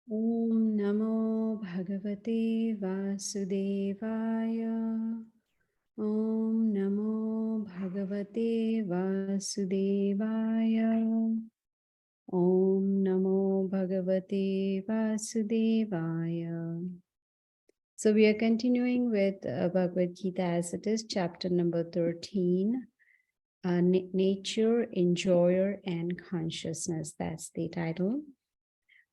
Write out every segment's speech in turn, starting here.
Om Namo Bhagavate Vasudevaya. Om Namo Bhagavate Vasudevaya. Om Namo Bhagavate Vasudevaya. So we are continuing with Bhagavad Gita as it is, chapter number 13, Nature, Enjoyer, and Consciousness. That's the title.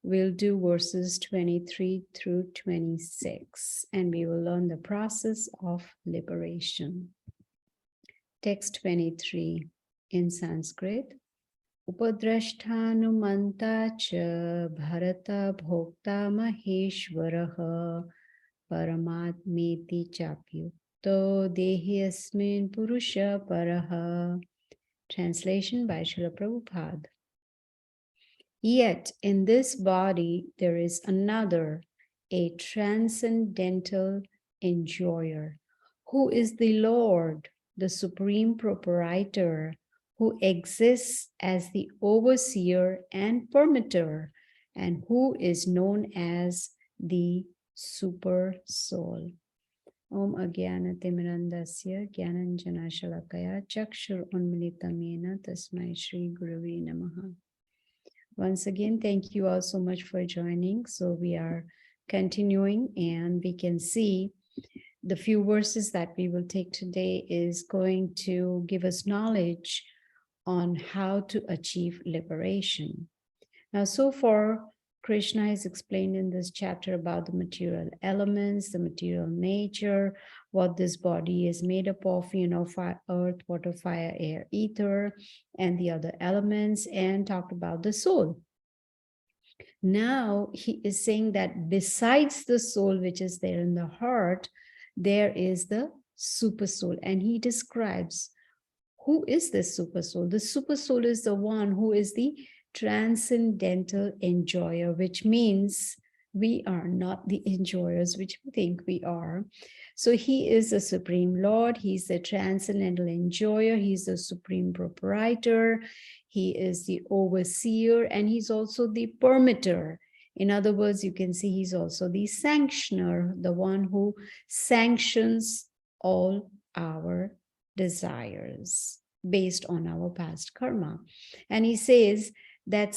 We'll do verses 23 through 26, and we will learn the process of liberation. Text 23 in Sanskrit. Upadrashtanumanta cha bharata bhokta maheshwaraha paramatmeti chapyukto dehi asmin purusha paraha. Translation by Srila Prabhupada. Yet in this body there is another, a transcendental enjoyer, who is the Lord, the supreme proprietor, who exists as the overseer and permitter, and who is known as the super soul. Om Agyanatimirandasya Gyananjana Shalakaya Chakshur Unmilitam Yena Tasmai Shri Gurave Namaha. Once again, thank you all so much for joining. So we are continuing, and we can see the few verses that we will take today is going to give us knowledge on how to achieve liberation. Now, so far, Krishna has explained in this chapter about the material elements, the material nature, what this body is made up of, fire, earth, water, fire, air, ether, and the other elements, and talked about the soul. Now he is saying that besides the soul, which is there in the heart, there is the super soul. And he describes who is this super soul. The super soul is the one who is the transcendental enjoyer, which means we are not the enjoyers which we think we are. So he is the supreme Lord. He's the transcendental enjoyer. He's the supreme proprietor. He is the overseer, and he's also the permitter. In other words, you can see he's also the sanctioner, the one who sanctions all our desires based on our past karma. And he says that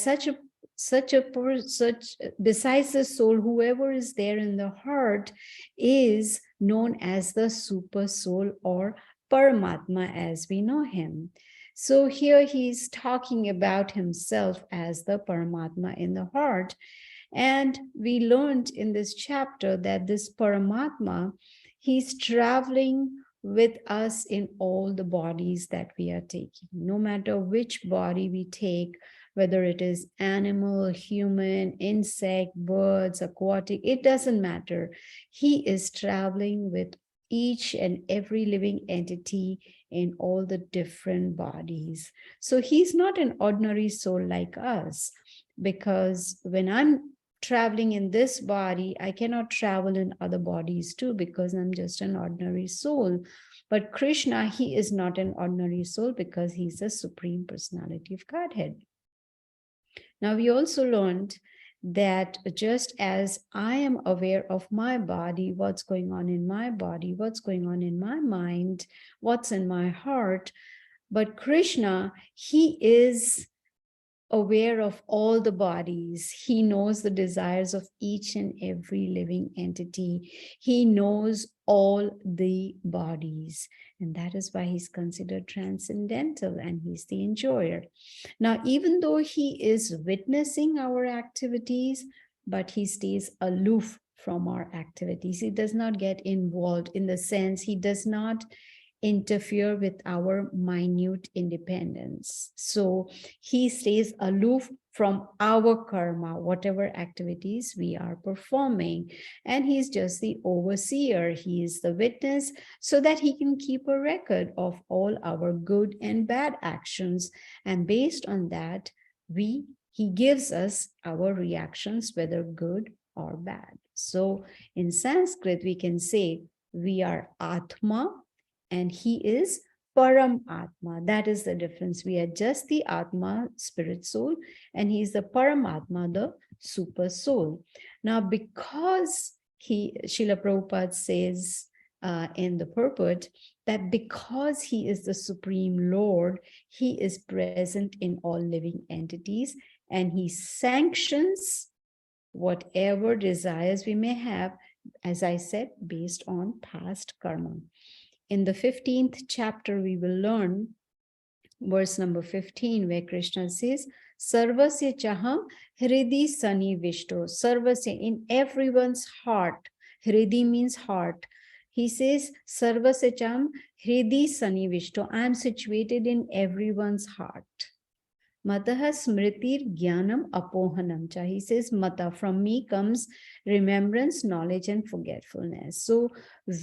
besides the soul, whoever is there in the heart is known as the super soul, or Paramatma as we know him. So here he's talking about himself as the Paramatma in the heart. And we learned in this chapter that this Paramatma, he's traveling with us in all the bodies that we are taking. No matter which body we take, whether it is animal, human, insect, birds, aquatic, it doesn't matter. He is traveling with each and every living entity in all the different bodies. So he's not an ordinary soul like us, because when I'm traveling in this body, I cannot travel in other bodies too, because I'm just an ordinary soul. But Krishna, he is not an ordinary soul, because he's the Supreme Personality of Godhead. Now, we also learned that just as I am aware of my body, what's going on in my body, what's going on in my mind, what's in my heart, but Krishna, he is aware of all the bodies. He knows the desires of each and every living entity. He knows all the bodies. And that is why he's considered transcendental, and he's the enjoyer. Now, even though he is witnessing our activities, but he stays aloof from our activities. He does not get involved, in the sense he does not interfere with our minute independence. So he stays aloof from our karma, whatever activities we are performing. And he's just the overseer. He is the witness, so that he can keep a record of all our good and bad actions. And based on that, he gives us our reactions, whether good or bad. So in Sanskrit, we can say we are Atma, and he is Param Atma. That is the difference. We are just the Atma, spirit soul, and he is the Paramatma, the super soul. Now, because Srila Prabhupada says in the purport that because he is the Supreme Lord, he is present in all living entities and he sanctions whatever desires we may have, as I said, based on past karma. In the 15th chapter, we will learn verse number 15, where Krishna says, Sarvasya chaham hridi sani vishto. Sarvasya, in everyone's heart. Hridi means heart. He says, Sarvasya chaham hridi sani vishto. I am situated in everyone's heart. Mataha smritir jnanam apohanam cha. He says, Mata, from me comes remembrance, knowledge, and forgetfulness. So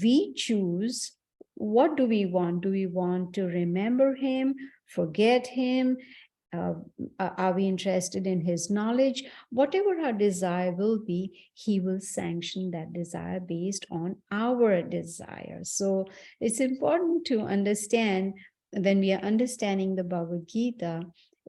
we choose, what do we want? Do we want to remember him, forget him? Are we interested in his knowledge? Whatever our desire will be, he will sanction that desire based on our desire. So it's important to understand, when we are understanding the Bhagavad Gita,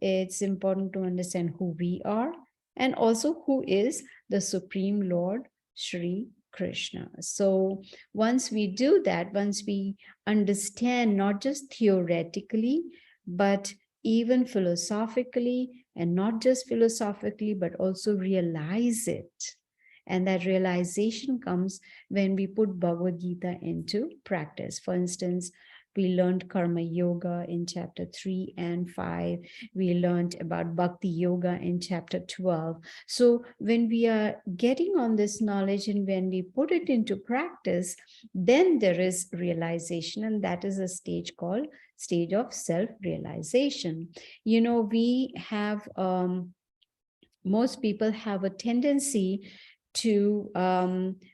it's important to understand who we are and also who is the Supreme Lord, Sri Krishna. So once we do that, once we understand not just theoretically, but even philosophically, and not just philosophically, but also realize it. And that realization comes when we put Bhagavad Gita into practice. For instance, we learned Karma Yoga in chapter 3 and 5. We learned about Bhakti Yoga in chapter 12. So when we are getting on this knowledge and when we put it into practice, then there is realization, and that is a stage called stage of self-realization. You know, we have, most people have a tendency to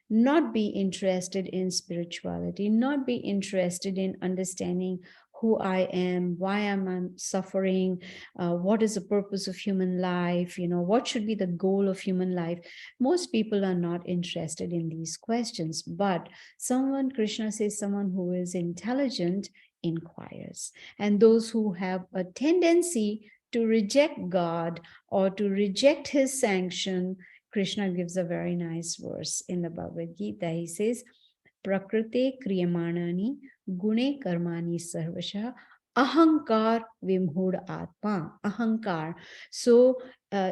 not be interested in spirituality, not be interested in understanding who I am, why am I suffering, what is the purpose of human life, you know, what should be the goal of human life. Most people are not interested in these questions, but someone, Krishna says, someone who is intelligent inquires. And those who have a tendency to reject God or to reject his sanction, Krishna gives a very nice verse in the Bhagavad Gita. He says, Prakrite kriyamanani gune karmani sarvasha ahankar vimhud atma. Ahankar. So,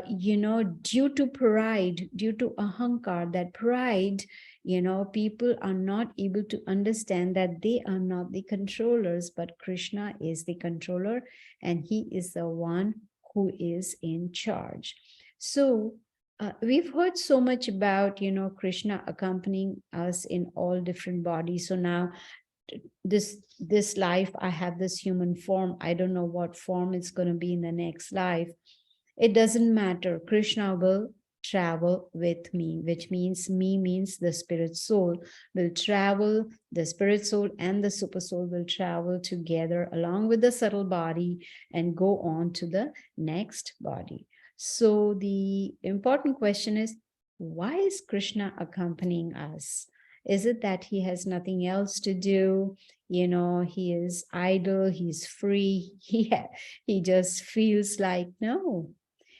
you know, due to pride, due to ahankar, that pride, you know, people are not able to understand that they are not the controllers, but Krishna is the controller and he is the one who is in charge. So we've heard so much about, you know, Krishna accompanying us in all different bodies. So now this life, I have this human form. I don't know what form it's going to be in the next life. It doesn't matter. Krishna will travel with me, which means me means the spirit soul will travel, the spirit soul and the super soul will travel together along with the subtle body and go on to the next body. So the important question is, why is Krishna accompanying us? Is it that he has nothing else to do? You know, he is idle, he's free, he just feels like, no.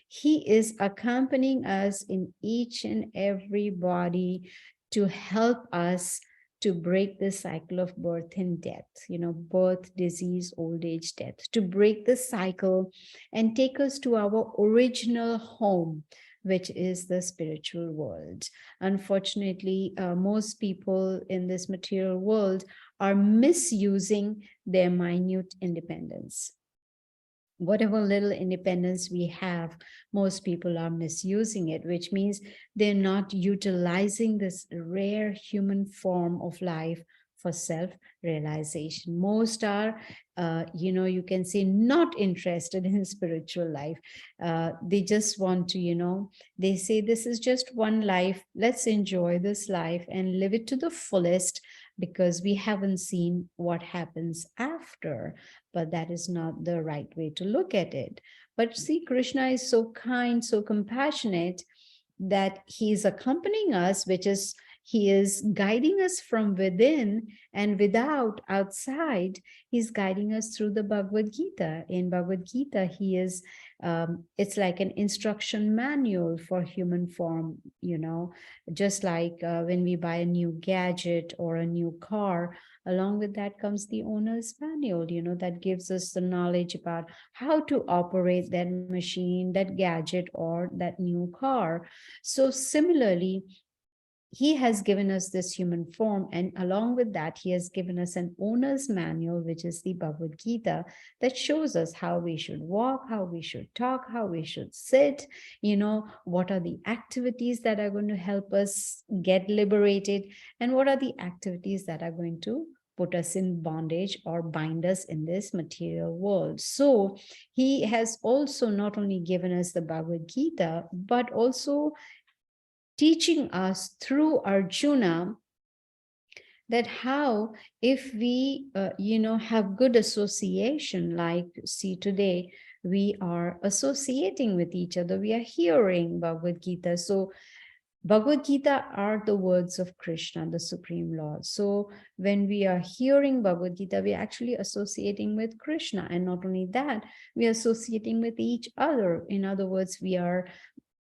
He is accompanying us in each and every body to help us to break the cycle of birth and death, you know, birth, disease, old age, death, to break the cycle and take us to our original home, which is the spiritual world. Unfortunately, most people in this material world are misusing their minute independence. Whatever little independence we have, most people are misusing it, which means they're not utilizing this rare human form of life for self-realization. Most are, you know, you can say not interested in spiritual life. They just want to, you know, they say this is just one life. Let's enjoy this life and live it to the fullest because we haven't seen what happens after. But that is not the right way to look at it. But see, Krishna is so kind, so compassionate that he is accompanying us, which is, He is guiding us from within and without, outside. He's guiding us through the Bhagavad Gita. In Bhagavad Gita, it's like an instruction manual for human form, just like when we buy a new gadget or a new car, along with that comes the owner's manual, that gives us the knowledge about how to operate that machine, that gadget, or that new car. So similarly, he has given us this human form, and along with that, he has given us an owner's manual, which is the Bhagavad Gita, that shows us how we should walk, how we should talk, how we should sit, what are the activities that are going to help us get liberated, and what are the activities that are going to put us in bondage or bind us in this material world. So he has also not only given us the Bhagavad Gita, but also teaching us through Arjuna that how, if we have good association, like see today we are associating with each other, we are hearing Bhagavad Gita. So Bhagavad Gita are the words of Krishna, the Supreme Lord. So when we are hearing Bhagavad Gita, we are actually associating with Krishna. And not only that, we are associating with each other. In other words, we are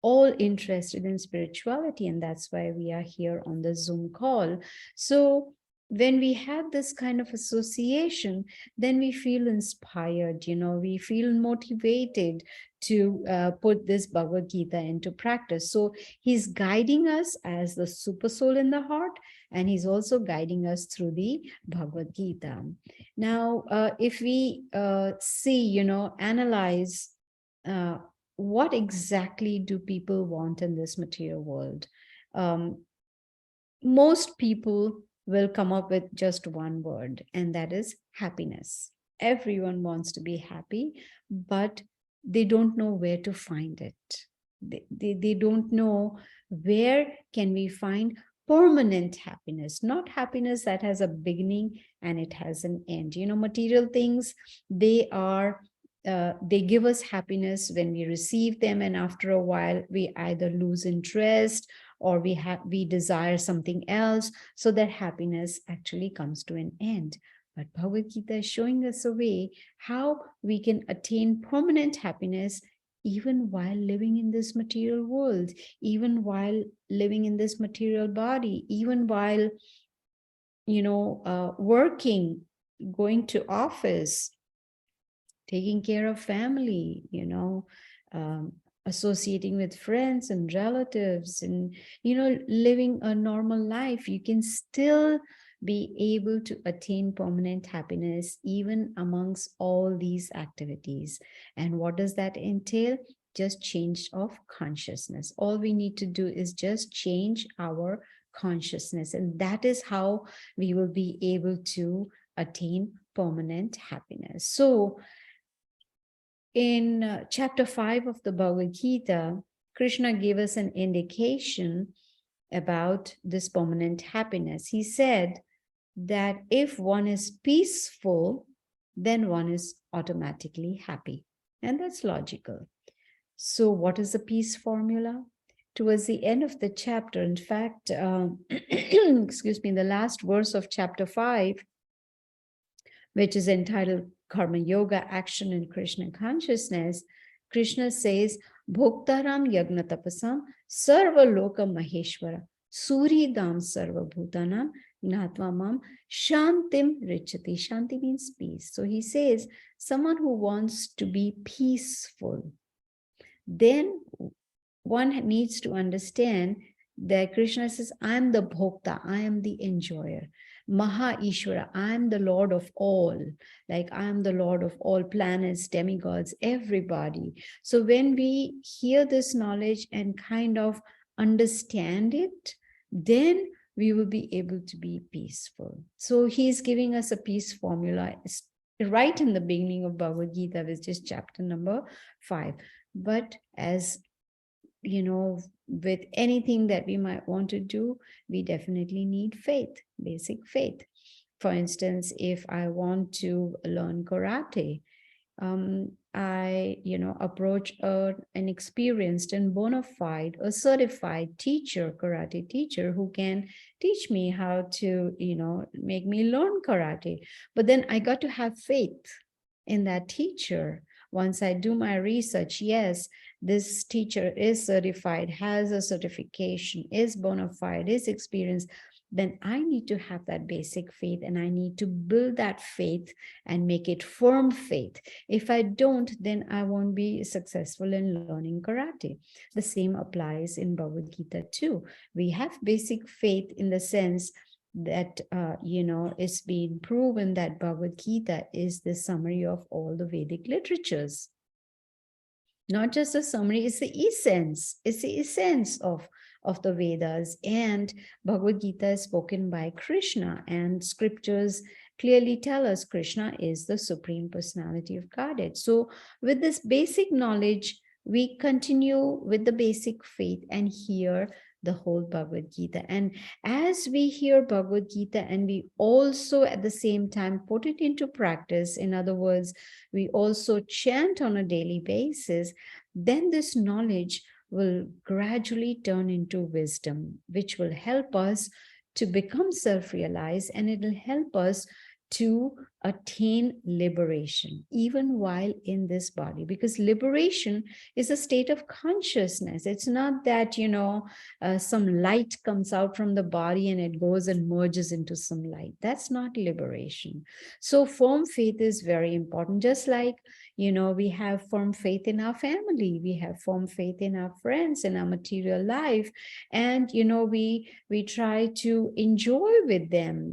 all interested in spirituality, and that's why we are here on the Zoom call. So when we have this kind of association, then we feel inspired, we feel motivated to put this Bhagavad Gita into practice. So he's guiding us as the super soul in the heart, and he's also guiding us through the Bhagavad Gita. Now, if we analyze what exactly do people want in this material world? Most people will come up with just one word, and that is happiness. Everyone wants to be happy, but they don't know where to find it. They don't know where can we find permanent happiness, not happiness that has a beginning and it has an end. Material things, they give us happiness when we receive them, and after a while we either lose interest or we desire something else, so that happiness actually comes to an end. But Bhagavad Gita is showing us a way how we can attain permanent happiness even while living in this material world, even while living in this material body, even while working, going to office, taking care of family, associating with friends and relatives, and, living a normal life. You can still be able to attain permanent happiness even amongst all these activities. And what does that entail? Just change of consciousness. All we need to do is just change our consciousness, and that is how we will be able to attain permanent happiness. So in chapter 5 of the Bhagavad Gita, Krishna gave us an indication about this permanent happiness. He said that if one is peaceful, then one is automatically happy. And that's logical. So what is the peace formula? Towards the end of the chapter, in fact, excuse me, the last verse of chapter 5, which is entitled Karma Yoga, Action in Krishna Consciousness, Krishna says, Bhoktaram Yagna Tapasam Sarva Loka Maheshwara Suridam Sarva Bhutanam Gnatva Mam Shantim Richati. Shanti means peace. So he says, someone who wants to be peaceful, then one needs to understand that Krishna says, I am the Bhokta, I am the enjoyer. Maha Ishvara, I am the Lord of all. Like I am the Lord of all planets, demigods, everybody. So when we hear this knowledge and kind of understand it, then we will be able to be peaceful. So he's giving us a peace formula right in the beginning of Bhagavad Gita, which is chapter number 5. But as with anything that we might want to do, we definitely need faith, basic faith. For instance, if I want to learn karate, I, approach an experienced and bona fide, a certified teacher, karate teacher, who can teach me how to, make me learn karate. But then I got to have faith in that teacher. Once I do my research, yes, this teacher is certified, has a certification, is bona fide, is experienced, then I need to have that basic faith, and I need to build that faith and make it firm faith. If I don't, then I won't be successful in learning karate. The same applies in Bhagavad Gita too. We have basic faith in the sense that, it's been proven that Bhagavad Gita is the summary of all the Vedic literatures. Not just a summary, it's the essence. It's the essence of the Vedas. And Bhagavad Gita is spoken by Krishna, and scriptures clearly tell us Krishna is the Supreme Personality of Godhead. So with this basic knowledge, we continue with the basic faith and hear the whole Bhagavad Gita. And as we hear Bhagavad Gita and we also at the same time put it into practice, in other words, we also chant on a daily basis, then this knowledge will gradually turn into wisdom, which will help us to become self-realized, and it will help us to attain liberation, even while in this body, because liberation is a state of consciousness. It's not that, some light comes out from the body and it goes and merges into some light. That's not liberation. So firm faith is very important. Just like, we have firm faith in our family, we have firm faith in our friends, in our material life, and, we try to enjoy with them,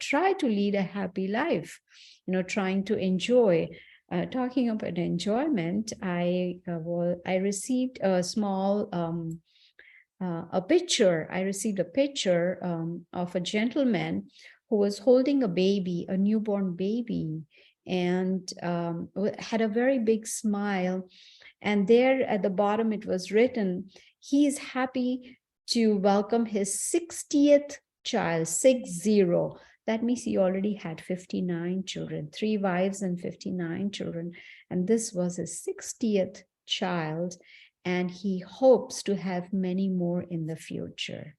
try to lead a happy life, trying to enjoy. Talking about enjoyment, I received a small a picture. I received a picture of a gentleman who was holding a baby, a newborn baby, and had a very big smile. And there at the bottom, it was written, he is happy to welcome his 60th child, 60. That means he already had 59 children, 3 wives and 59 children. And this was his 60th child. And he hopes to have many more in the future.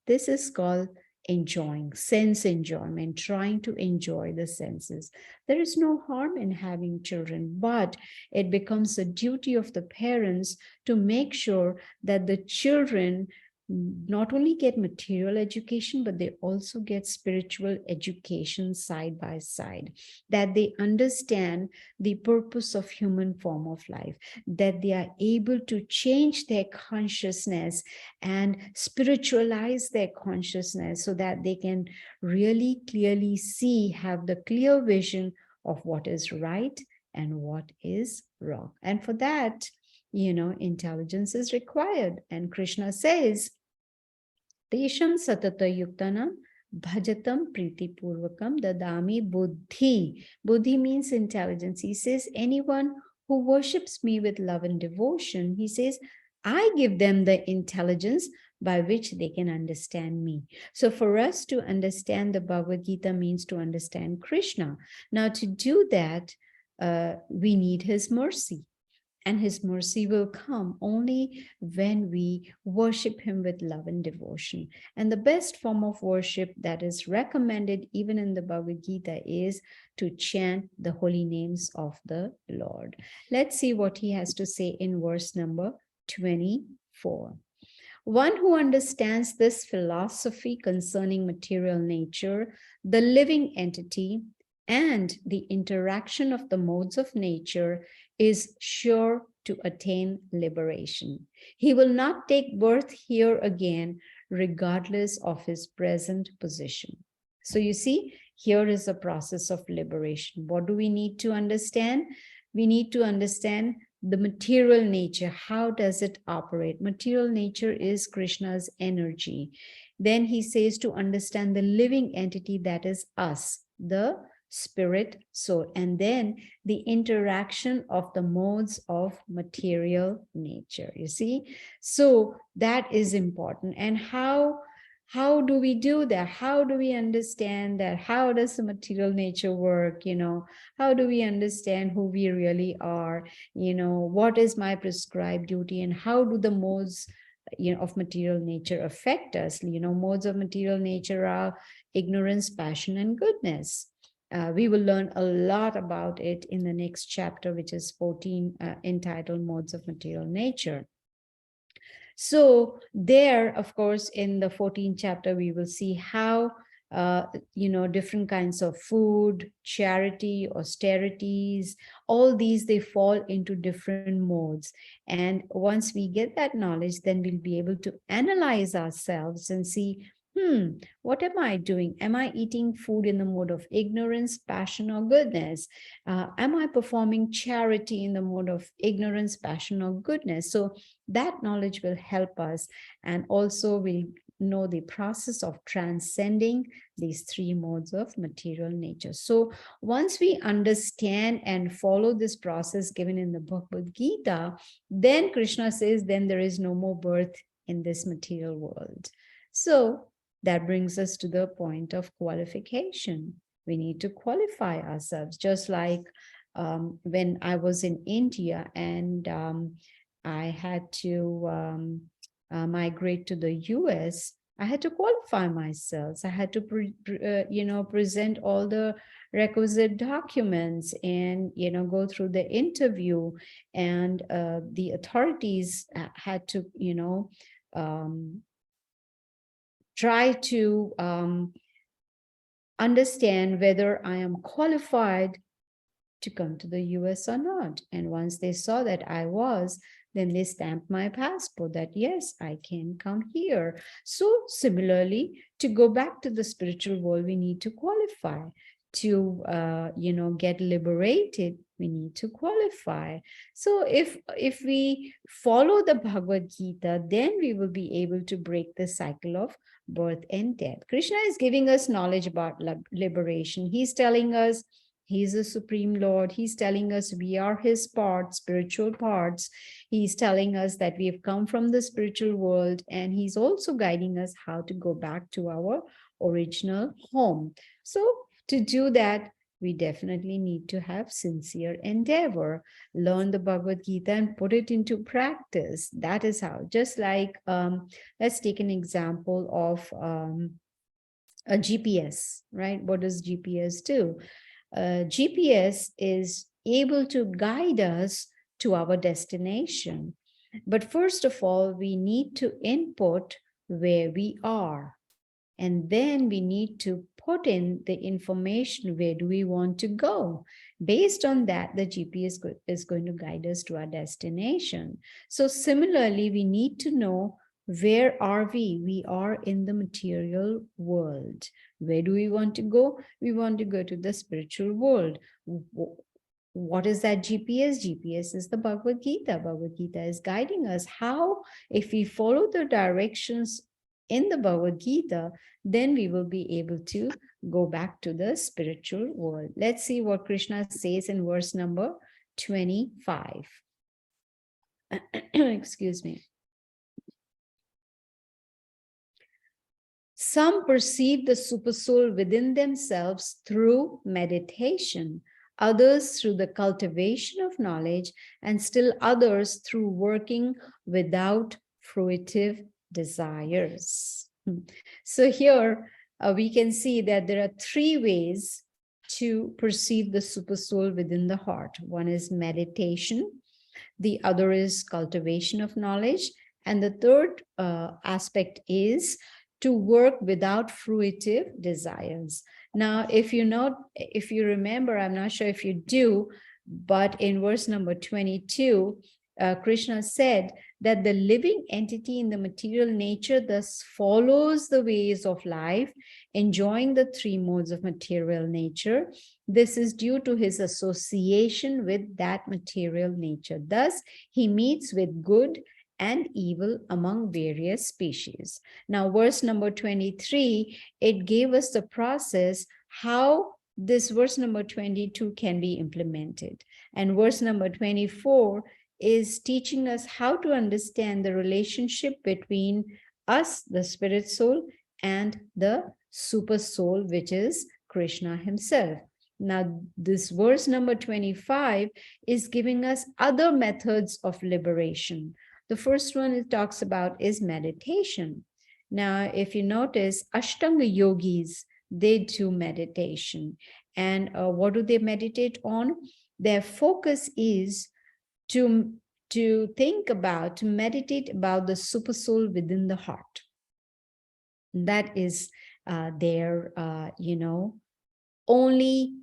This is called enjoying, sense enjoyment, trying to enjoy the senses. There is no harm in having children, but it becomes a duty of the parents to make sure that the children not only get material education, but they also get spiritual education side by side, that they understand the purpose of human form of life, that they are able to change their consciousness and spiritualize their consciousness so that they can really clearly see, have the clear vision of what is right and what is wrong. And for that, intelligence is required. And Krishna says, Tesham satata yuktanam bhajatam priti purvakam dadami buddhi. Buddhi means intelligence. He says, anyone who worships me with love and devotion, he says, I give them the intelligence by which they can understand me. So for us to understand the Bhagavad Gita means to understand Krishna. Now to do that, we need his mercy. And his mercy will come only when we worship him with love and devotion. And the best form of worship that is recommended even in the Bhagavad Gita is to chant the holy names of the Lord. Let's see what he has to say in verse number 24. One who understands this philosophy concerning material nature, the living entity, and the interaction of the modes of nature is sure to attain liberation. He will not take birth here again, regardless of his present position. So you see, here is a process of liberation. What do we need to understand? We need to understand the material nature. How does it operate? Material nature is Krishna's energy. Then he says to understand the living entity, that is us, the spirit, soul, and then the interaction of the modes of material nature. You see, so that is important. And how how do we do that? How do we understand that? How does the material nature work? How do we understand who we really are? What is my prescribed duty, and how do the modes of material nature affect us? Modes of material nature are ignorance, passion, and goodness. We will learn a lot about it in the next chapter, which is 14, entitled Modes of Material Nature. So there, of course, in the 14th chapter, we will see how, different kinds of food, charity, austerities, all these, they fall into different modes. And once we get that knowledge, then we'll be able to analyze ourselves and see, what am I doing? Am I eating food in the mode of ignorance, passion, or goodness? Am I performing charity in the mode of ignorance, passion, or goodness? So that knowledge will help us, and also we'll know the process of transcending these three modes of material nature. So once we understand and follow this process given in the Bhagavad Gita, then Krishna says, then there is no more birth in this material world. So that brings us to the point of qualification. We need to qualify ourselves, just like when I was in India and I had to migrate to the US. I had to qualify myself. I had to, present all the requisite documents and, go through the interview. And the authorities had to, try to understand whether I am qualified to come to the US or not. And once they saw that I was, then they stamped my passport that yes, I can come here. So similarly, to go back to the spiritual world, we need to qualify. To get liberated, we need to qualify. So if we follow the Bhagavad Gita, then we will be able to break the cycle of birth and death. Krishna is giving us knowledge about liberation. He's telling us He's the Supreme Lord. He's telling us we are his parts, spiritual parts. He's telling us that we have come from the spiritual world, and he's also guiding us how to go back to our original home. So to do that, we definitely need to have sincere endeavor, learn the Bhagavad Gita and put it into practice. That is how. Just like, let's take an example of a GPS, right? What does GPS do? GPS is able to guide us to our destination. But first of all, we need to input where we are. And then we need to put in the information, where do we want to go? Based on that, the GPS is going to guide us to our destination. So similarly, we need to know, where are we? We are in the material world. Where do we want to go? We want to go to the spiritual world. What is that GPS? GPS is the Bhagavad Gita. Bhagavad Gita is guiding us how, if we follow the directions in the Bhagavad Gita, then we will be able to go back to the spiritual world. Let's see what Krishna says in verse number 25. Excuse me. Some perceive the supersoul within themselves through meditation, others through the cultivation of knowledge, and still others through working without fruitive desires. So here we can see that there are three ways to perceive the supersoul within the heart. One is meditation, the other is cultivation of knowledge, and the third aspect is to work without fruitive desires. Now, if you remember, I'm not sure if you do, but in verse number 22, Krishna said that the living entity in the material nature thus follows the ways of life, enjoying the three modes of material nature. This is due to his association with that material nature. Thus, he meets with good and evil among various species. Now, verse number 23, it gave us the process how this verse number 22 can be implemented. And verse number 24 is teaching us how to understand the relationship between us, the spirit soul, and the super soul, which is Krishna himself. Now, this verse number 25 is giving us other methods of liberation. The first one it talks about is meditation. Now, if you notice, Ashtanga yogis, they do meditation. And what do they meditate on? Their focus is to think about, to meditate about the super soul within the heart. That is their, only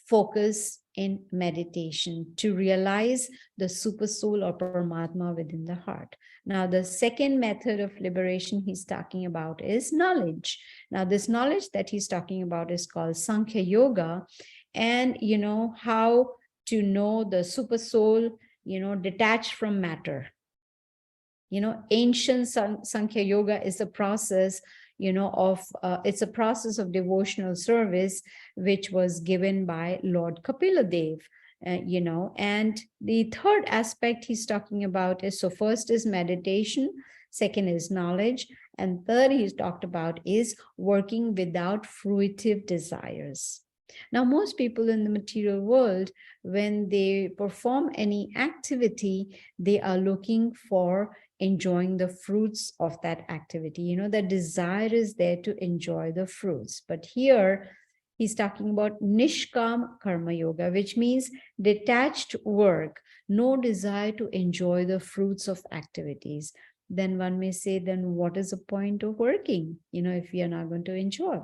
focus in meditation, to realize the super soul or Paramatma within the heart. Now, the second method of liberation he's talking about is knowledge. Now, this knowledge that he's talking about is called Sankhya Yoga. And, how to know the super soul, detached from matter. Ancient Sankhya Yoga is a process, it's a process of devotional service, which was given by Lord Kapila Dev, and the third aspect he's talking about is, so first is meditation, second is knowledge, and third he's talked about is working without fruitive desires. Now, most people in the material world, when they perform any activity, they are looking for enjoying the fruits of that activity. The desire is there to enjoy the fruits. But here, he's talking about Nishkam Karma Yoga, which means detached work, no desire to enjoy the fruits of activities. Then one may say, then what is the point of working, if we are not going to enjoy?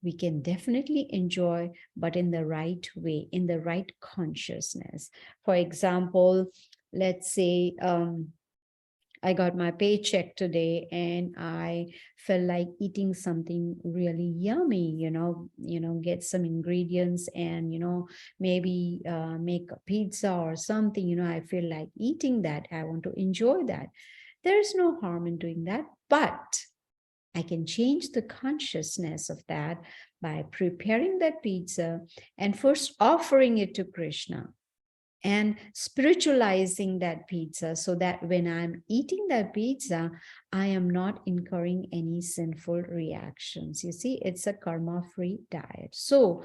We can definitely enjoy, but in the right way, in the right consciousness. For example, let's say I got my paycheck today and I felt like eating something really yummy, get some ingredients and, maybe make a pizza or something, I feel like eating that. I want to enjoy that. There's no harm in doing that, but I can change the consciousness of that by preparing that pizza and first offering it to Krishna and spiritualizing that pizza, so that when I'm eating that pizza, I am not incurring any sinful reactions. You see, it's a karma-free diet. So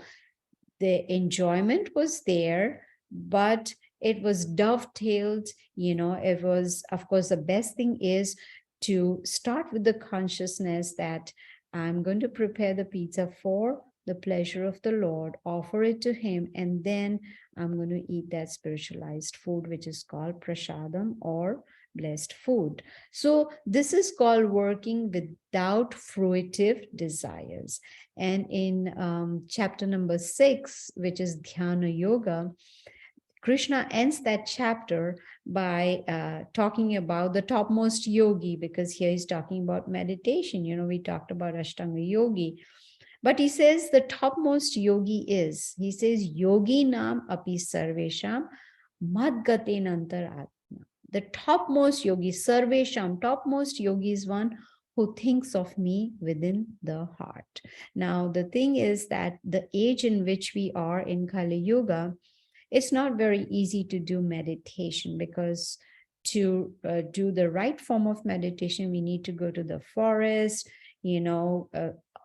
the enjoyment was there, but it was dovetailed, it was, of course, the best thing is to start with the consciousness that I'm going to prepare the pizza for the pleasure of the Lord, offer it to him, and then I'm going to eat that spiritualized food, which is called prasadam or blessed food. So this is called working without fruitive desires. And in chapter number 6, which is Dhyana Yoga, Krishna ends that chapter by talking about the topmost yogi, because here he's talking about meditation. We talked about Ashtanga yogi. But he says the topmost yogi is, he says, yogi nam api sarvesham madgaten antaratma. The topmost yogi, sarvesham, topmost yogi is one who thinks of me within the heart. Now, the thing is that the age in which we are in Kali Yuga, it's not very easy to do meditation, because to do the right form of meditation, we need to go to the forest,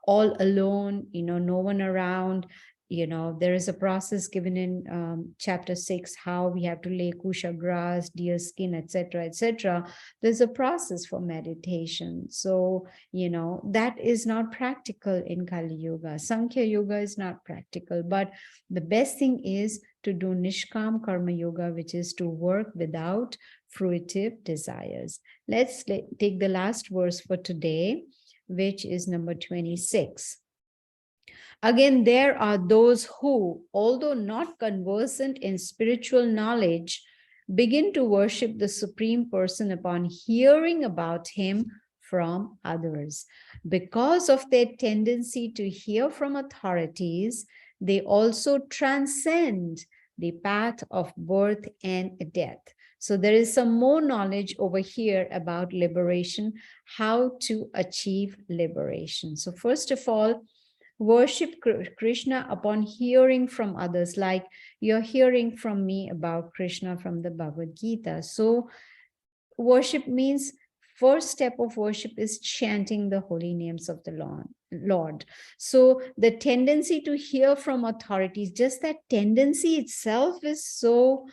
all alone, no one around. There is a process given in chapter 6, how we have to lay kusha grass, deer skin, etc., etc. There's a process for meditation. So, that is not practical in Kali Yuga. Sankhya Yoga is not practical, but the best thing is to do Nishkam Karma Yoga, which is to work without fruitive desires. Let's take the last verse for today, which is number 26. Again, there are those who, although not conversant in spiritual knowledge, begin to worship the Supreme Person upon hearing about him from others. Because of their tendency to hear from authorities, they also transcend the path of birth and death. So there is some more knowledge over here about liberation, how to achieve liberation. So first of all, worship Krishna upon hearing from others, like you're hearing from me about Krishna from the Bhagavad Gita. So worship means first step of worship is chanting the holy names of the Lord. So the tendency to hear from authorities, just that tendency itself is so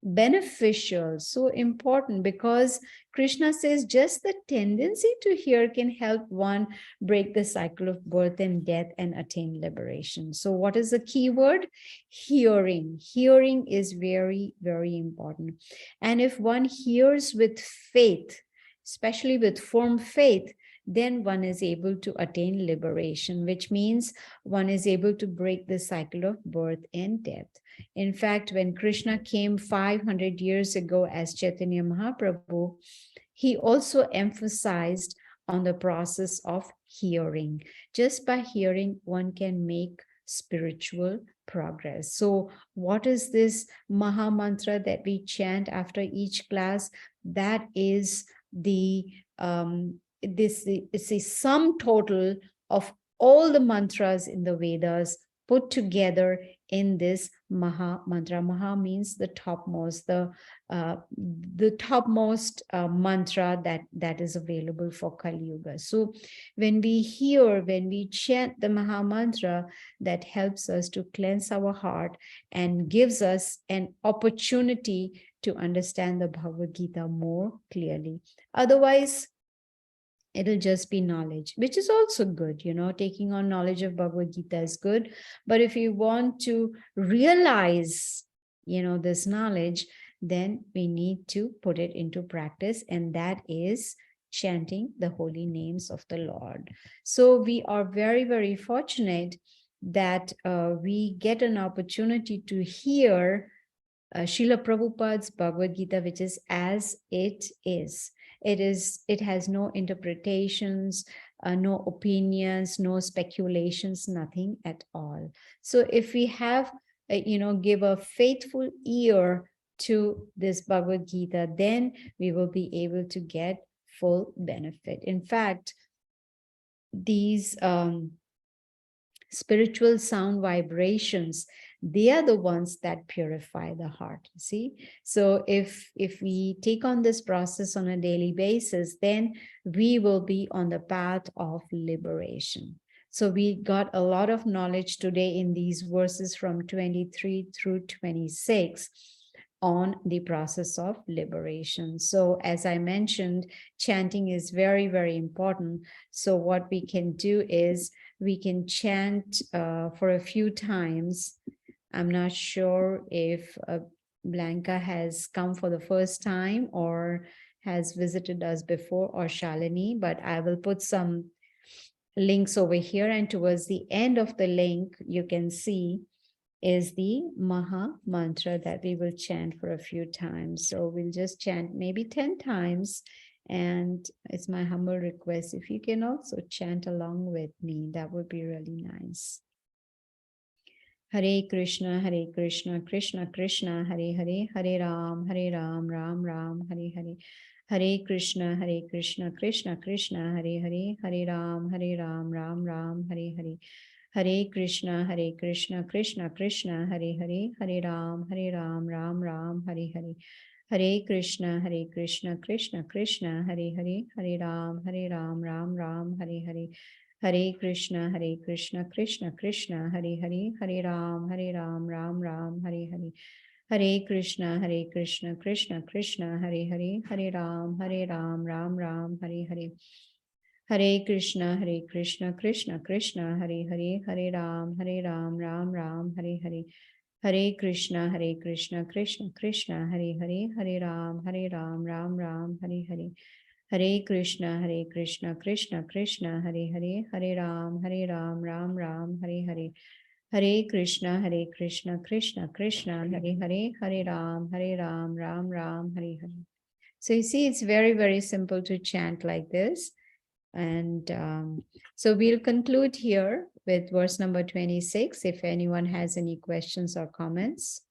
beneficial, so important, because Krishna says just the tendency to hear can help one break the cycle of birth and death and attain liberation. So what is the key word? Hearing. Hearing is very, very important. And if one hears with faith, especially with firm faith, then one is able to attain liberation, which means one is able to break the cycle of birth and death. In fact, when Krishna came 500 years ago as Chaitanya Mahaprabhu, he also emphasized on the process of hearing. Just by hearing, one can make spiritual progress. So what is this Maha Mantra that we chant after each class? That is it's a sum total of all the mantras in the Vedas put together in this Maha Mantra. Maha means the topmost, the topmost mantra that is available for Kali Yuga. So when we chant the Maha Mantra, that helps us to cleanse our heart and gives us an opportunity to understand the Bhagavad Gita more clearly. Otherwise, it'll just be knowledge, which is also good. Taking on knowledge of Bhagavad Gita is good. But if you want to realize, this knowledge, then we need to put it into practice. And that is chanting the holy names of the Lord. So we are very, very fortunate that we get an opportunity to hear Srila Prabhupada's Bhagavad Gita, which is as it is. It has no interpretations, no opinions, no speculations, nothing at all. So if we have, give a faithful ear to this Bhagavad Gita, then we will be able to get full benefit. In fact, these spiritual sound vibrations, they are the ones that purify the heart. See, so if we take on this process on a daily basis, then we will be on the path of liberation. So we got a lot of knowledge today in these verses from 23 through 26 on the process of liberation. So as I mentioned, chanting is very, very important. So what we can do is we can chant for a few times. I'm not sure if Blanca has come for the first time or has visited us before, or Shalini, but I will put some links over here, and towards the end of the link, you can see is the Maha Mantra that we will chant for a few times. So we'll just chant maybe 10 times. And it's my humble request, if you can also chant along with me, that would be really nice. Hare Krishna, Krishna Krishna, Hare Hare, Hare Ram, Ram Ram, Hare Hare. Hare Krishna, Krishna Krishna, Hare Hare, Hare Ram, Ram Ram, Hare Hare. Hare Krishna, Krishna Krishna, Hare Hare, Hare Ram, Ram Ram, Hare Hare. Hare Krishna, Krishna Krishna, Hare Hare, Hare Ram, Ram Ram, Hare Hare. Hare Krishna, Krishna Krishna, Hare Hare, Hare Ram, Ram Ram, Hare Hare. Hare Krishna, Krishna Krishna, Hare Hare, Hare Ram, Ram Ram, Hare Hare. Hare Krishna, Krishna Krishna, Hare Hare, Hare Ram, Ram Ram, Hare Hare. Hare Krishna, Krishna Krishna, Hare Hare, Hare Ram, Ram Ram, Hare Hare. Hare Krishna, Krishna Krishna, Hare Hare, Hare Ram, Ram Ram, Hare Hare. Hare Krishna, Krishna Krishna, Hare Hare, Hare Ram, Ram Ram, Hare Hare. So you see, it's very, very simple to chant like this. And so we'll conclude here with verse number 26. If anyone has any questions or comments.